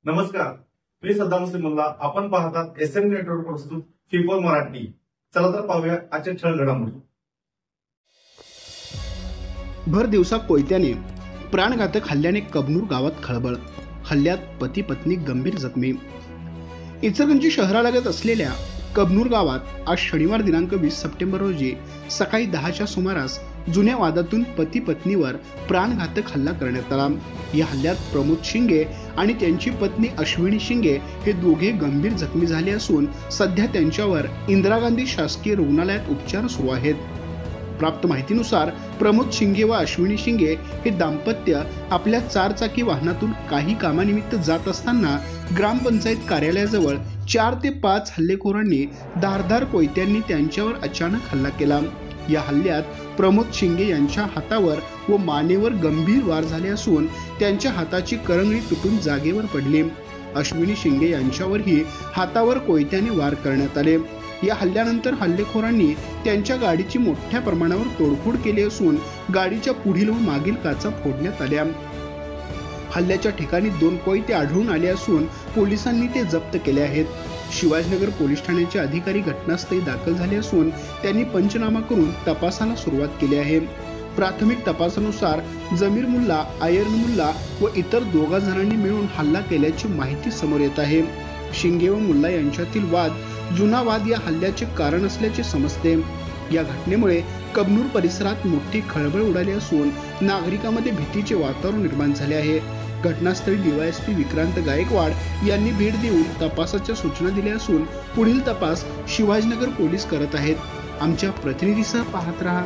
नमस्कार, मी सद्दाम मुल्ला. आपण पाहतात एसएन नेटवर्क प्रस्तुत FIFO मराठी. चला तर पाहूया आजच्या ठळक घडामोडी. भर दिवसा कोयत्याने प्राणघातक हल्ल्याने कबनूर गावात खळबळ. हल्ल्यात पती पत्नी गंभीर जखमी. इचलकरंजी शहरालगत असलेल्या कबनूर गावात आज शनिवार दिनांक 20 सप्टेंबर रोजी सकाळी 10च्या सुमारास जुन्या वादातून पती पत्नीवर प्राणघातक हल्ला करण्यात आला. या हल्ल्यात प्रमोद शिंगे आणि त्यांची पत्नी अश्विनी शिंगे हे दोघे गंभीर जखमी झाले असून सध्या त्यांच्यावर इंदिरा गांधी शासकीय रुग्णालयात उपचार सुरू आहेत. प्राप्त माहितीनुसार प्रमोद शिंगे व अश्विनी शिंगे हे दाम्पत्य आपल्या 4 चाकी वाहनातून काही कामानिमित्त जात असताना ग्रामपंचायत कार्यालयाजवळ 4 ते 5 हल्लेखोरांनी धारदार कोयत्यांनी त्यांच्यावर अचानक हल्ला केला. या हल्ल्यात प्रमोद शिंगे यांच्या हातावर व मानेवर गंभीर वार झाले असून त्यांच्या हाताची करंगळी तुटून जागेवर पडली. अश्विनी शिंगे यांच्यावरही हातावर कोयत्याने वार करण्यात आले. या हल्ल्यानंतर हल्लेखोरांनी त्यांच्या गाडीची मोठ्या प्रमाणावर तोडफोड केली असून गाडीच्या पुढील व मागील काचा फोडण्यात आल्या. हल्ल्याच्या ठिकाणी 2 कोयते आढळून आले असून पोलिसांनी ते जप्त केले आहेत. शिवाजीनगर पोलीस ठाण्याचे अधिकारी घटनास्थळी दाखल झाले असून त्यांनी पंचनामा करून तपासाला सुरुवात केली आहे. प्राथमिक तपासानुसार जमीर मुल्ला, आयर्न मुल्ला व इतर 2 जणांनी मिळून हल्ला केल्याची माहिती समोर येत आहे. शिंगे व मुल्ला यांच्यातील जुना वाद या हल्ल्याचे कारण असल्याचे समजते. या घटनेमुळे कबनूर परिसरात मोठी खळबळ उडाली असून नागरिकांमध्ये भीतीचे वातावरण निर्माण झाले आहे. घटनास्थळी DYSP विक्रांत गायकवाड यांनी भेट देऊन तपासाच्या सूचना दिल्या असून पुढील तपास शिवाजीनगर पोलीस करत आहेत. आमच्या प्रतिनिधीसह पाहत रहा